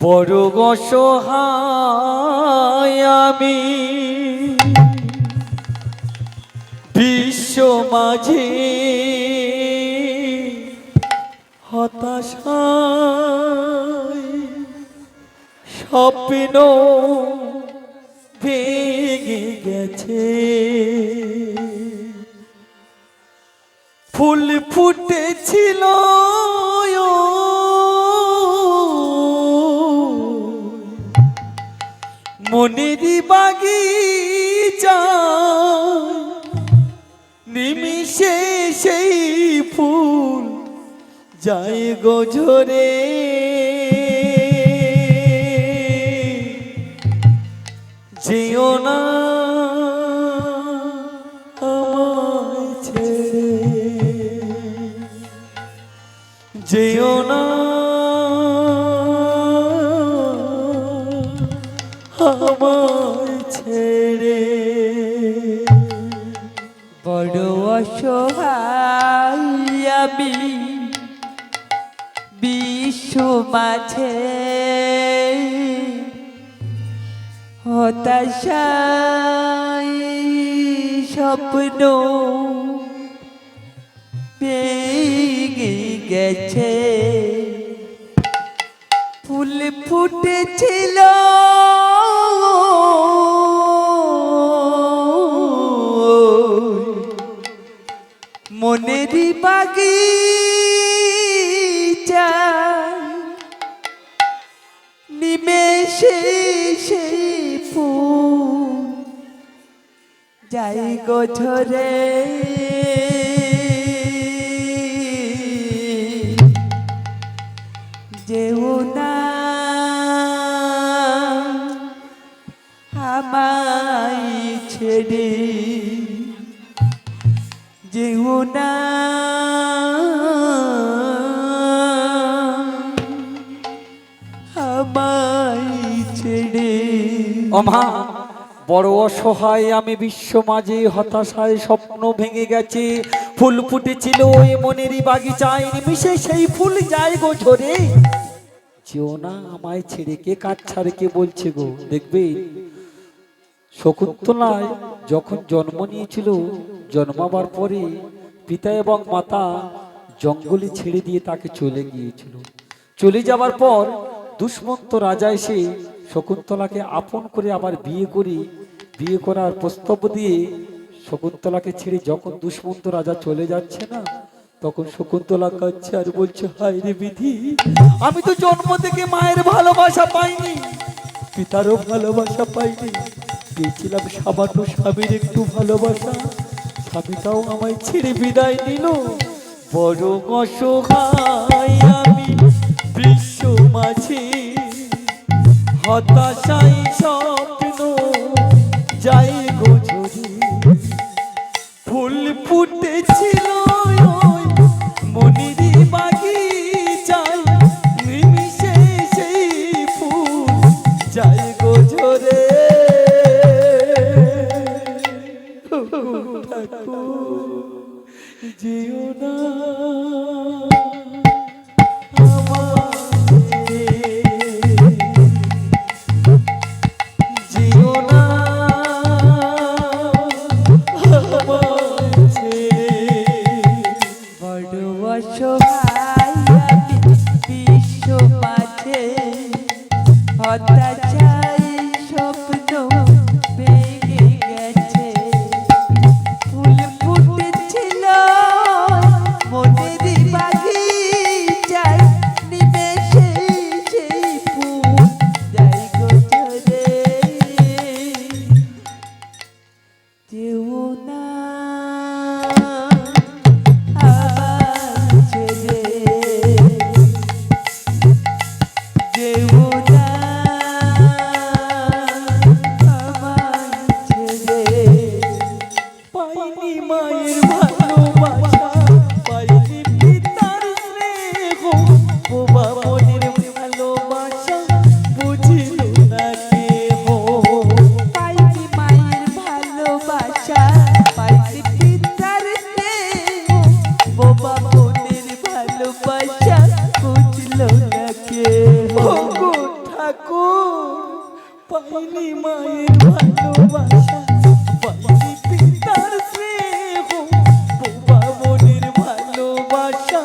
বড় অসহায় আমি বিশ্ব মাঝে হতাশায় স্বপ্ন ভেঙে গেছে। ফুল ফুটেছিল মনেরই বাগিচা, নিমিষে সেই ফুল যায় গো ঝরে। যেও না আমায় ছেড়ে, যেও না আমায় ছেড়ে। বড় অসহায় আমি বিশ্ব মাঝে হতাশায় স্বপ্ন ভেঙে গেছে। ফুল ফুটেছিল মনেরই বাগিচা, নিমেষে সেই ফুল যাই গো ঝরে। যেও না আমায় ছেড়ে, যেও না আমায় ছেড়ে। ওমা বড় অসহায় আমি বিশ্ব মাঝে হতাশায় স্বপ্ন ভেঙে গেছে। ফুল ফুটেছিল ওই মনেরই বাগিচায়, নিমিষে সেই ফুল যায় গো ঝরে। যেও না আমায় ছেড়ে। কে কাজ ছাড়ে কে বলছে গো? দেখবে শকুন্তলায় যখন জন্ম নিয়েছিল, জন্মাবার পরে পিতা এবং মাতা জঙ্গলে ছেড়ে দিয়ে তাকে চলে গিয়েছিল। চলে যাবার পর দুষ্মন্ত রাজা এসে শকুন্তলাকে আপন করে আবার বিয়ে করার প্রস্তাব দিয়ে শকুন্তলাকে ছেড়ে যখন দুষ্মন্ত রাজা চলে যাচ্ছে না, তখন শকুন্তলা কাঁদছে আর বলছে, হায় রে বিধি, আমি তো জন্ম থেকে মায়ের ভালোবাসা পাইনি, পিতারও ভালোবাসা পাইনি, পেয়েছিলাম সামান্য স্বামীর একটু ভালোবাসা, স্বামীটাও আমায় ছেড়ে বিদায় নিল। বড় অসহায় আমি বিশ্ব মাঝে হতাশায় স্বপ্ন যাই গো ঝরে। ফুল ফুটেছিল মনেরই বাগিচায়, নিমিষে সেই ফুল যাই গো ঝরে। যেও না অসহায় আমি বিশ্ব মাঝে হতাশায় স্বপ্ন ভেঙে গেছে। ফুল ফুটেছিল মনেরই বাগিচায়, নিমেষে সেই ফুল যাই গো ঝরে। যেও না যেও না পাইনি মায়ের ভালোবাসা, পাইনি পিতার স্নেহ, বোবা মনের ভালোবাসা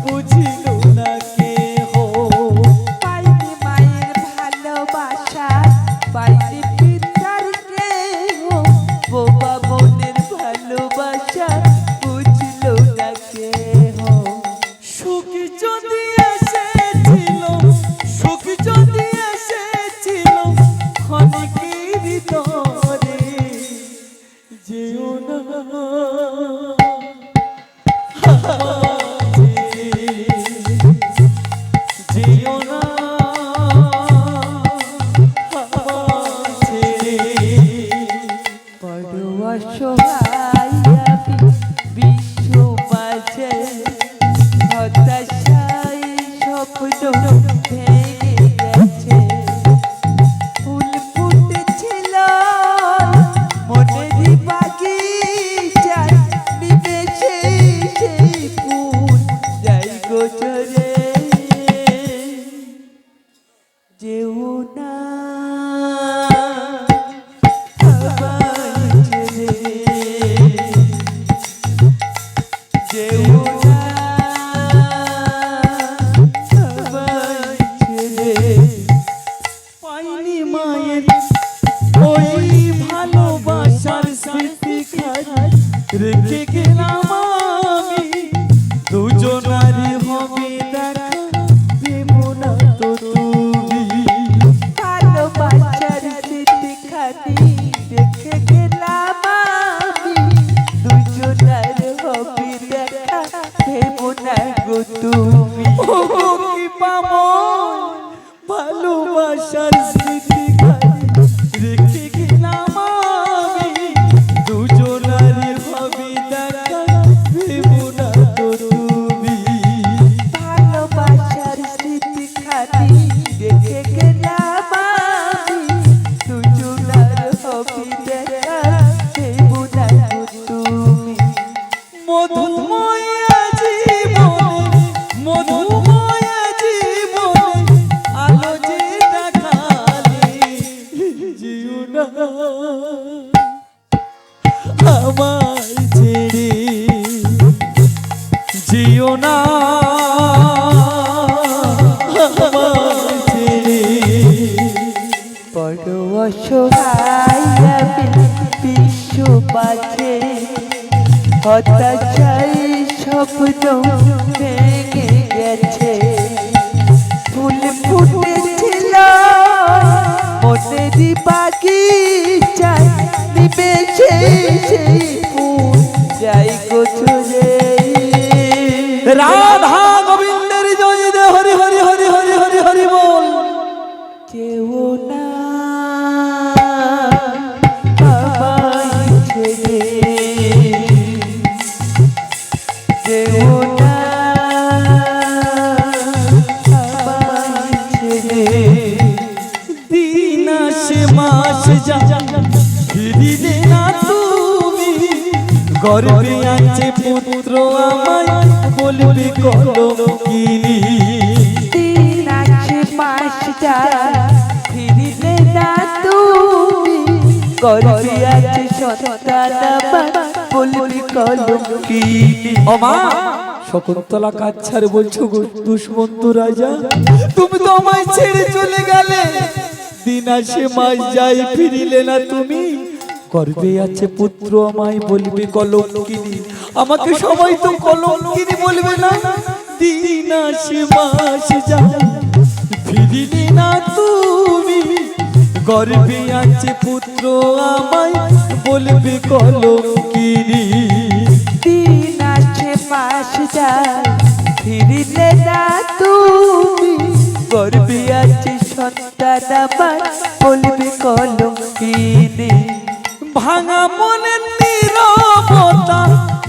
বুঝিল না কেহ। পাইনি মায়ের ভালোবাসা, পাইনি পিতার স্নেহ, বোবা মনের ভালোবাসা বুঝল না কেহ। সুখ যদি এসেছিল, সুখ যদি এসেছিল ক্ষণিকের তরে, যেও না যেও না বড় অসহায় আমি বিশ্ব মাঝে, হতাশায় স্বপ্ন ভেঙে গেছে। ফুল ফুটেছিল মনেরই বাগিচায়, নিমেষে সেই ফুল যাই গোচরে। যেও না আমায় ছেড়ে, যেও না আমায় ছেড়ে। পাইনি মায়ের ওই ভালোবাসার স্মৃতি খাই, রেখে গেলাম আমি দুজনারই হবে দেখা, ভেবো না তো তুমি। ভালোবাসার স্মৃতিখানি দেখে গেলাম আমি, দুজনার হবে দেখা, ভেবো না গো তুমি। ও গো কি পাবো ভালোবাসার স্মৃতি খাই, রেখে গেলাম আমি দুজনারই হবে দেখা, ভেবো না তো তুমি। ভালোবাসার স্মৃতিখানি দেখে গেলাম আমি, দুজনার হবে দেখা, ভেবো না গো তুমি। মধুময় জীবনে, মধুময় জীবনে আলো যে দেখালে, যেও না আমায় ছেড়ে, যেও না আমায় ছেড়ে। বড় অসহায় আমি বিশ্ব মাঝে, হতাশায় স্বপ্ন ভেঙে গেছে। ফুল ফুটেছিল মনেরই বাগিচায়, নিমেষে সেই ফুল যাই গোছরে। রাধা গোবিন্দের জয় দে, হরি হরি হরি হরি হরি হরি বল। যেও না আমায় ছেড়ে, যেও না আমায় ছেড়ে। দিন আসে মাস যা, ফিরিলে না তুমি, গর্বে আছে পুত্র আমায় বলবে কলঙ্কিনী। দিন আছে মাস যায়, ফিরিলে না তুমি, গর্বে আছে সন্তান আমার, বলবি কলঙ্কিনী। ও মা শকুন্তলা কাচ্ছার বলছো গো দুষ্মন্ত রাজা, তুমি তো আমায় ছেড়ে চলে গেলে, দিন আসে মাস যায় ফিরিলে না তুমি, গর্বে আছে পুত্র আমায় বলবে কলঙ্কিনী। আমাকে সবাই তো কলঙ্কিনী বলবে না, দিন আসে মাস যায় ফিরিলে না তুমি, গর্বে আছে পুত্র আমায় বলবে কলঙ্কিনী। দিন আছে মাস যায়, ফিরিলে না তুমি, গর্বে আছে সন্তান আমার, বলবি কলঙ্কিনী। ভাঙা মনের নীরবতা,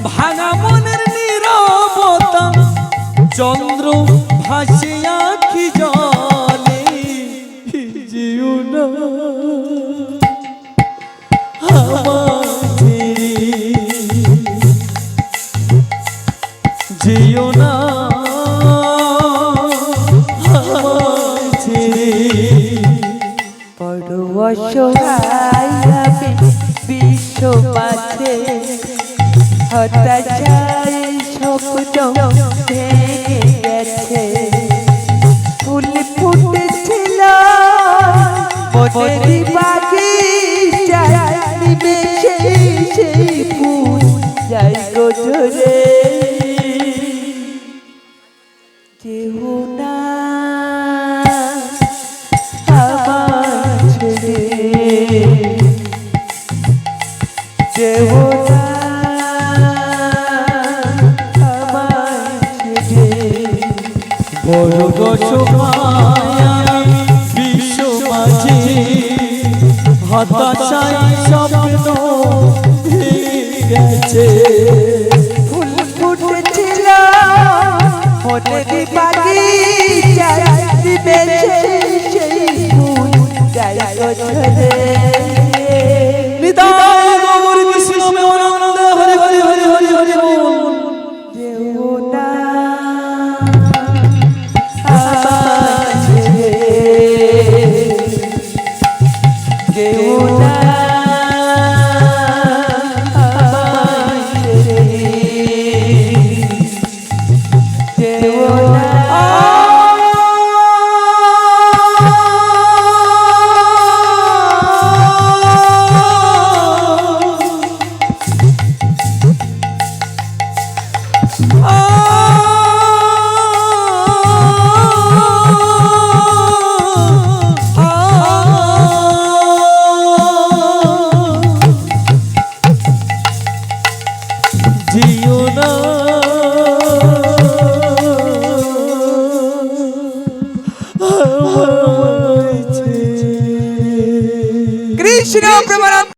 ভাঙা মনের নীরবতা, চন্দ্র ভাসে আখি জলে, যেও না আমায় ছেড়ে, যেও না আমায় ছেড়ে। বড় অসহায় আমি বিশ্ব মাঝে হতাশায় স্বপ্ন ভেঙে গেছে ফুল ফুটেছিল মনেরই বাগিচায় নিমেষে সেই ফুল যাই গো ঝরে যেও না আমার ছেড়ে যেও না আমার ছেড়ে বড় অসহায় আমি বিশ্ব মাঝে হতাশায় স্বপ্ন ভেঙে গেছে ফুল ফুটেছিল মনেরই বাগিচায় নিমেষে সেই ফুল যাই গো ঝরে নিতাই গৌর কৃষ্ণ প্রেমানন্দ হরি হরি হরি হরি হরি বল। যেও না আমার ছেড়ে যেও না আমার ছেড়ে যেও না জিও না কৃষ্ণ প্রেমানন্দ